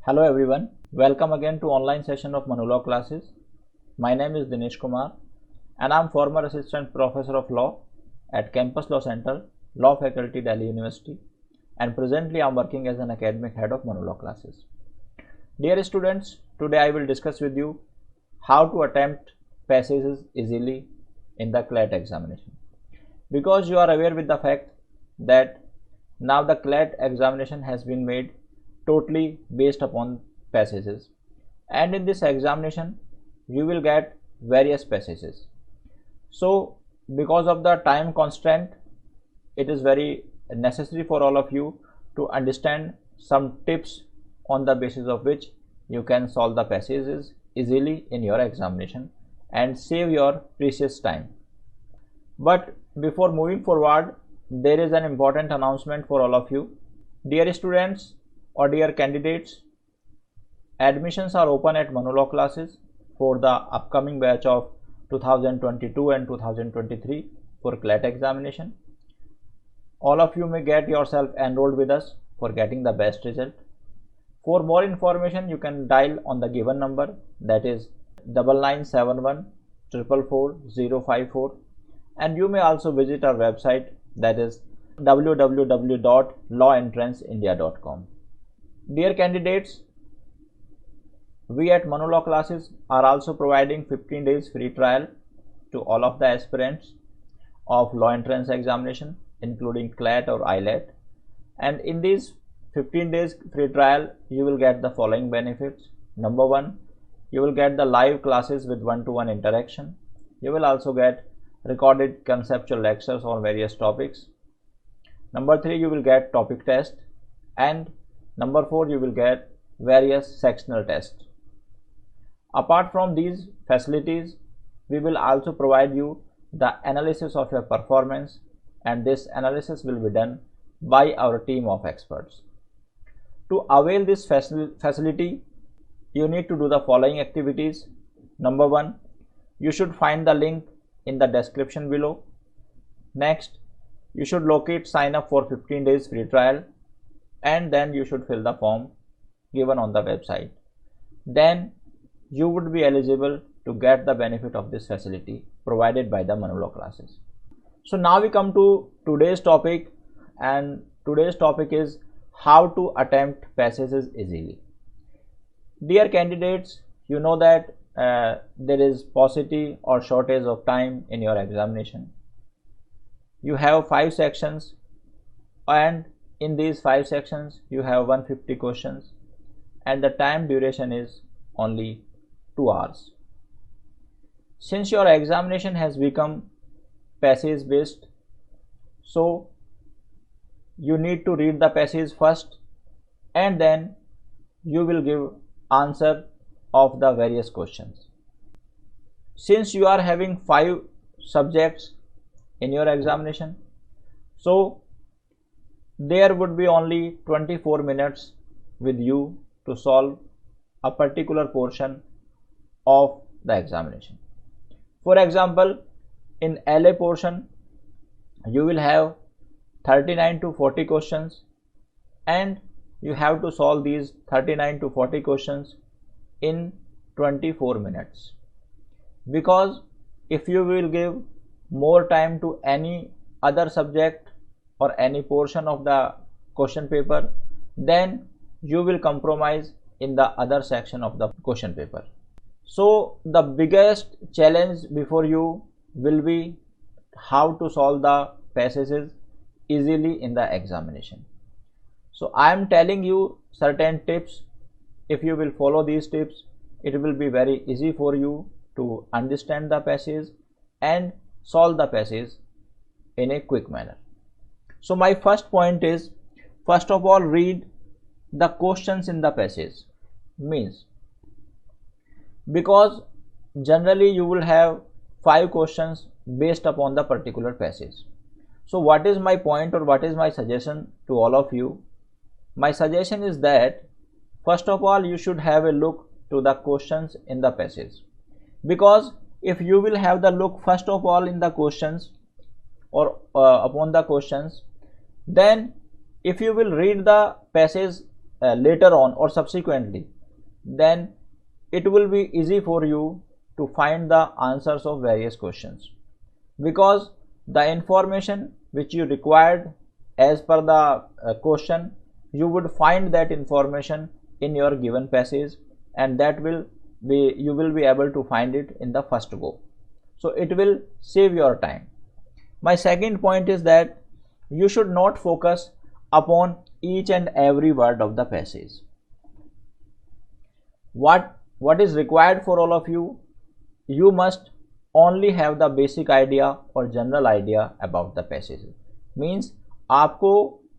Hello everyone, welcome again to online session of Manu Law classes. My name is Dinesh Kumar and I am former assistant professor of law at Campus Law Center, Law Faculty, Delhi University, and presently I am working as an academic head of Manu Law classes. Dear students, today I will discuss with you how to attempt passages easily in the CLAT examination. Because you are aware with the fact that now the CLAT examination has been made totally based upon passages, and in this examination you will get various passages. So because of the time constraint, it is very necessary for all of you to understand some tips on the basis of which you can solve the passages easily in your examination and save your precious time. But before moving forward, there is an important announcement for all of you. Dear students or dear candidates, admissions are open at Manu Law classes for the upcoming batch of 2022 and 2023 for CLAT examination. All of you may get yourself enrolled with us for getting the best result. For more information, you can dial on the given number, that is 9971 444 054, and you may also visit our website, that is www.lawentranceindia.com. Dear candidates, we at Manu Law classes are also providing 15 days free trial to all of the aspirants of law entrance examination, including CLAT or ILAT. And in these 15 days free trial, you will get the following benefits. Number one, you will get the live classes with one-to-one interaction. You will also get recorded conceptual lectures on various topics. Number three, you will get topic test, and number four, you will get various sectional tests. Apart from these facilities, we will also provide you the analysis of your performance, and this analysis will be done by our team of experts. To avail this facility, you need to do the following activities. Number one, you should find the link in the description below. Next, you should locate sign up for 15 days free trial, and then you should fill the form given on the website. Then you would be eligible to get the benefit of this facility provided by the Manu Law classes. So now we come to today's topic, and today's topic is how to attempt passages easily. Dear candidates, you know that there is paucity or shortage of time in your examination. You have 5 sections, and in these 5 sections you have 150 questions, and the time duration is only 2 hours. Since your examination has become passage based, so you need to read the passage first, and then you will give answer of the various questions. Since you are having 5 subjects in your examination, so there would be only 24 minutes with you to solve a particular portion of the examination. For example, in LA portion, you will have 39 to 40 questions, and you have to solve these 39 to 40 questions in 24 minutes. Because if you will give more time to any other subject or any portion of the question paper, then you will compromise in the other section of the question paper. So the biggest challenge before you will be how to solve the passages easily in the examination. So I am telling you certain tips. If you will follow these tips, it will be very easy for you to understand the passage and solve the passage in a quick manner. So my first point is, first of all, read the questions in the passage. Means, because generally you will have 5 questions based upon the particular passage. So what is my point, or what is my suggestion to all of you? My suggestion is that first of all you should have a look to the questions in the passage, because if you will have the look first of all in the questions or upon the questions, then if you will read the passage later on or subsequently, then it will be easy for you to find the answers of various questions, because the information which you required as per the question, you would find that information in your given passage, and that will be, you will be able to find it in the first go. So it will save your time. My second point is that you should not focus upon each and every word of the passage. What is required for all of you? You must only have the basic idea or general idea about the passage. Means आपको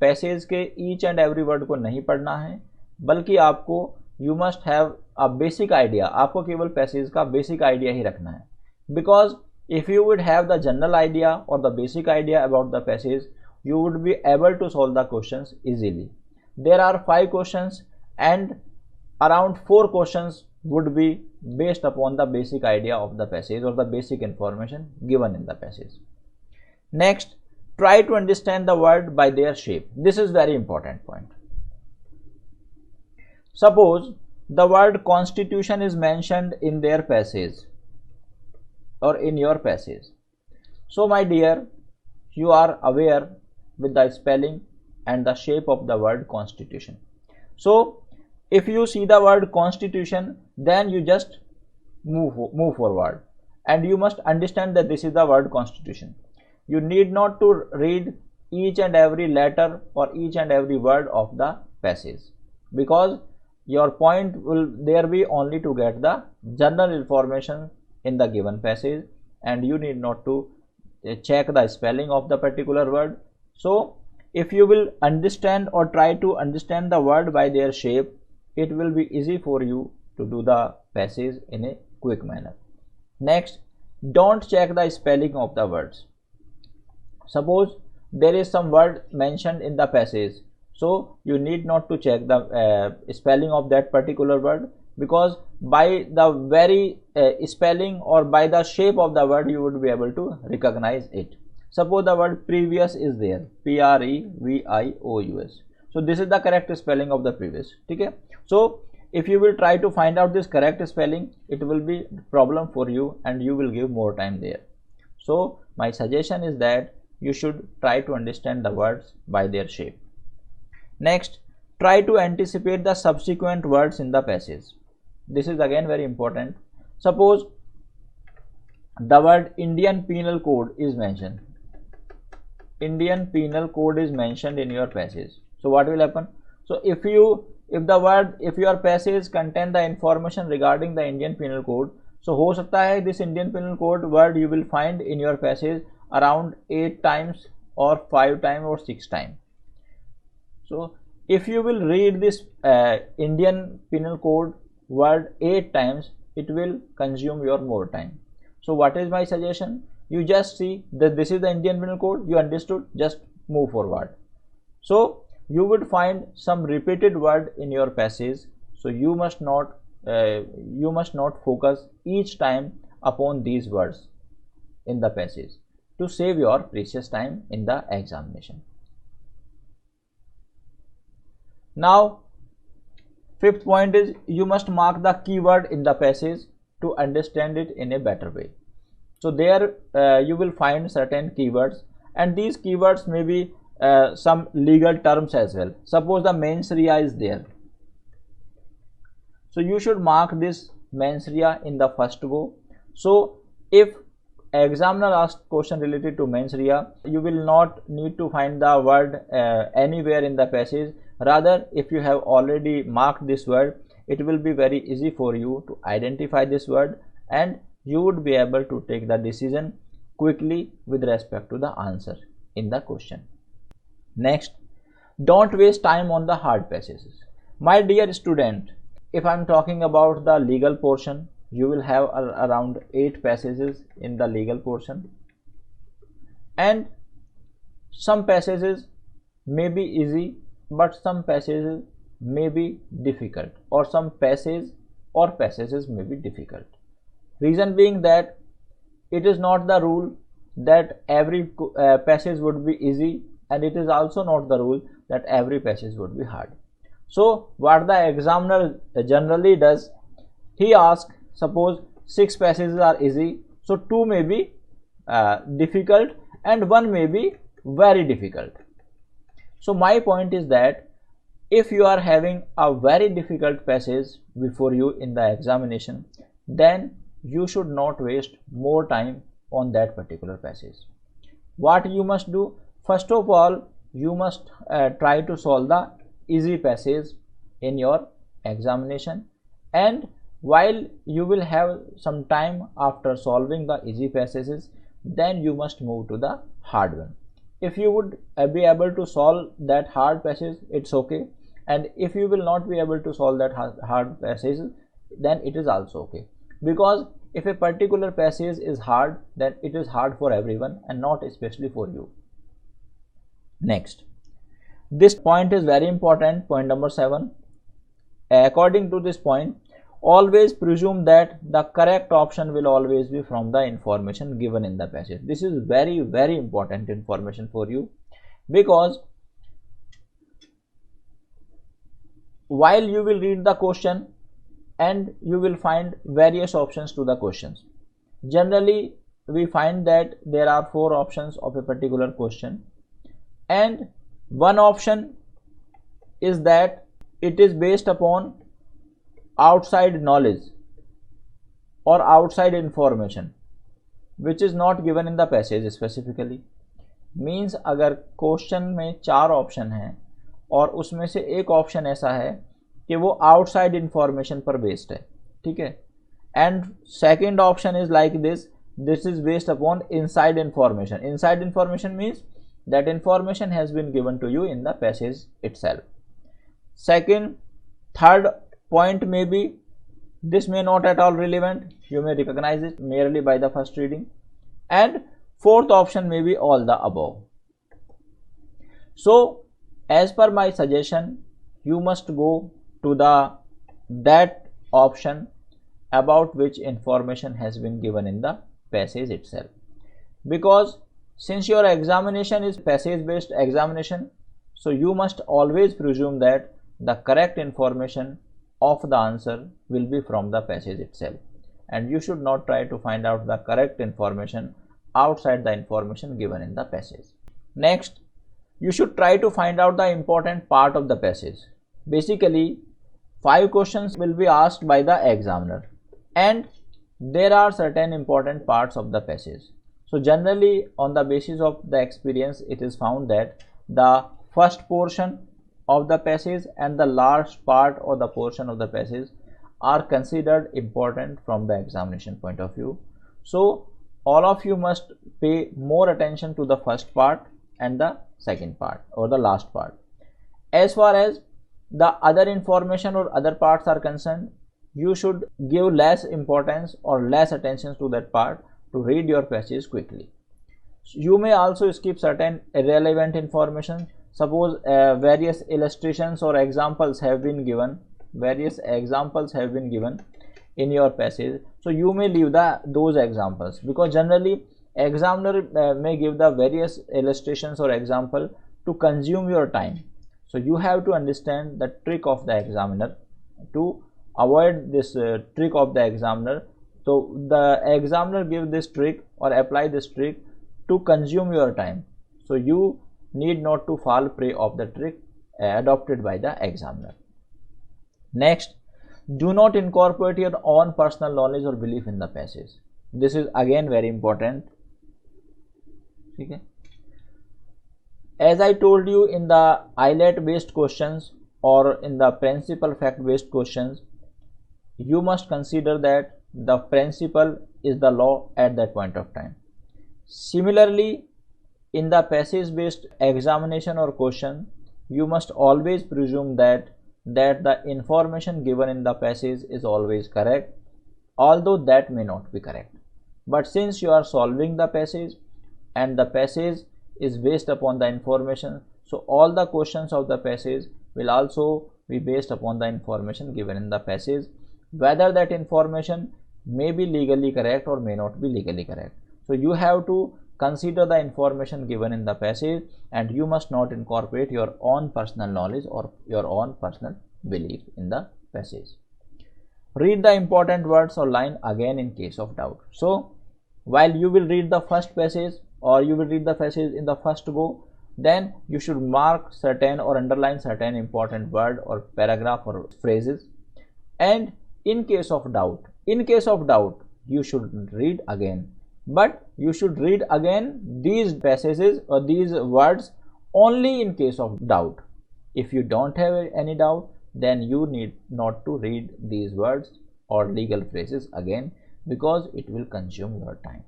passage के each and every word को नहीं पढ़ना है, बल्कि आपको you must have a basic idea, आपको केवल पैसेज का बेसिक आइडिया ही रखना है. Because if you would have the general idea or the basic idea about the passage, you would be able to solve the questions easily. There are 5 questions and around 4 questions would be based upon the basic idea of the passage or the basic information given in the passage. Next, try to understand the word by their shape. This is very important point. Suppose the word constitution is mentioned in their passage or in your passage. So my dear, you are aware with the spelling and the shape of the word constitution. So if you see the word constitution, then you just move forward, and you must understand that this is the word constitution. You need not to read each and every letter or each and every word of the passage, because your point will there be only to get the general information in the given passage, and you need not to check the spelling of the particular word. So if you will understand or try to understand the word by their shape, it will be easy for you to do the passage in a quick manner. Next, don't check the spelling of the words. Suppose there is some word mentioned in the passage, so you need not to check the spelling of that particular word, because by the very spelling or by the shape of the word you would be able to recognize it. Suppose the word previous is there, previous. So this is the correct spelling of the previous. Okay? So if you will try to find out this correct spelling, it will be problem for you and you will give more time there. So my suggestion is that you should try to understand the words by their shape. Next, try to anticipate the subsequent words in the passage. This is again very important. Suppose the word Indian Penal Code is mentioned. Indian Penal Code is mentioned in your passage. So what will happen? So if your passage contain the information regarding the Indian Penal Code, so हो सकता है this Indian Penal Code word you will find in your passage around 8 times or 5 times or 6 times. So if you will read this Indian Penal Code word 8 times, it will consume your more time. So what is my suggestion? You just see that this is the Indian Penal Code, you understood, just move forward. So you would find some repeated word in your passage, so you must not focus each time upon these words in the passage to save your precious time in the examination. Now, fifth point is you must mark the keyword in the passage to understand it in a better way. So there you will find certain keywords, and these keywords may be some legal terms as well. Suppose the mens rea is there, so you should mark this mens rea in the first go. So if examiner asks question related to mens rea, you will not need to find the word anywhere in the passage. Rather, if you have already marked this word, it will be very easy for you to identify this word, and you would be able to take the decision quickly with respect to the answer in the question. Next, don't waste time on the hard passages. My dear student, if I am talking about the legal portion, you will have around 8 passages in the legal portion, and some passages may be easy, but some passages may be difficult, or some passages may be difficult. Reason being that it is not the rule that every passage would be easy, and it is also not the rule that every passage would be hard. So what the examiner generally does, he asks, suppose 6 passages are easy, so 2 may be difficult and 1 may be very difficult. So my point is that if you are having a very difficult passage before you in the examination, then you should not waste more time on that particular passage. What you must do, first of all, you must try to solve the easy passage in your examination, and while you will have some time after solving the easy passages, then you must move to the hard one. If you would be able to solve that hard passage, it's okay, and if you will not be able to solve that hard passage, then it is also okay, because if a particular passage is hard, then it is hard for everyone and not especially for you. Next, this point is very important, point number 7. According to this point, always presume that the correct option will always be from the information given in the passage. This is very, very important information for you, because while you will read the question and you will find various options to the questions. Generally, we find that there are 4 options of a particular question, and one option is that it is based upon outside knowledge or outside information which is not given in the passage specifically. Means अगर question में 4 option हैं और उसमें से एक option ऐसा है कि वो आउटसाइड इंफॉर्मेशन पर बेस्ड है, ठीक है, and second option is like this is based upon inside information. Inside information means that information has been given to you in the passage itself. Second, third point may be this may not at all relevant, you may recognize it merely by the first reading, and fourth option may be all the above. So as per my suggestion, you must go to that option about which information has been given in the passage itself, because since your examination is passage based examination, so you must always presume that the correct information of the answer will be from the passage itself, and you should not try to find out the correct information outside the information given in the passage. Next, you should try to find out the important part of the passage. Basically, 5 questions will be asked by the examiner, and there are certain important parts of the passage. So generally, on the basis of the experience, it is found that the first portion of the passage and the last part or the portion of the passage are considered important from the examination point of view. So all of you must pay more attention to the first part and the second part or the last part. As far as the other information or other parts are concerned, you should give less importance or less attention to that part to read your passage quickly. You may also skip certain irrelevant information. Suppose various illustrations or examples have been given, in your passage, so you may leave those examples, because generally examiner may give the various illustrations or example to consume your time. So you have to understand the trick of the examiner to avoid this trick of the examiner. So the examiner give this trick or apply this trick to consume your time. So you need not to fall prey of the trick adopted by the examiner. Next, do not incorporate your own personal knowledge or belief in the passage. This is again very important. Okay. As I told you, in the IELTS based questions or in the principal fact based questions, you must consider that the principle is the law at that point of time. Similarly, in the passage based examination or question, you must always presume that the information given in the passage is always correct, although that may not be correct. But since you are solving the passage and the passage is based upon the information, so all the questions of the passage will also be based upon the information given in the passage, whether that information may be legally correct or may not be legally correct. So you have to consider the information given in the passage, and you must not incorporate your own personal knowledge or your own personal belief in the passage. Read the important words or line again in case of doubt. So while you will read the first passage or you will read the passage in the first go, then you should mark certain or underline certain important word or paragraph or phrases. And in case of doubt, you should read again, but you should read again these passages or these words only in case of doubt. If you don't have any doubt, then you need not to read these words or legal phrases again, because it will consume your time.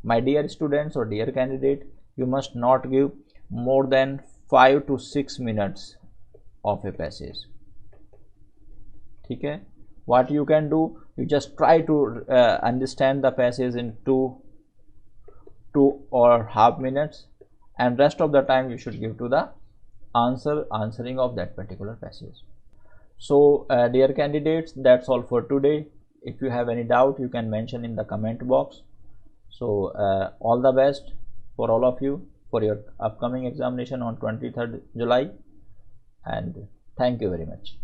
My dear students or dear candidate, you must not give more than 5 to 6 minutes of a passage. Okay? What you can do, you just try to understand the passage in 2.5 minutes, and rest of the time you should give to the answering of that particular passage. So dear candidates, that's all for today. If you have any doubt, you can mention in the comment box. So all the best for all of you for your upcoming examination on 23rd July, and thank you very much.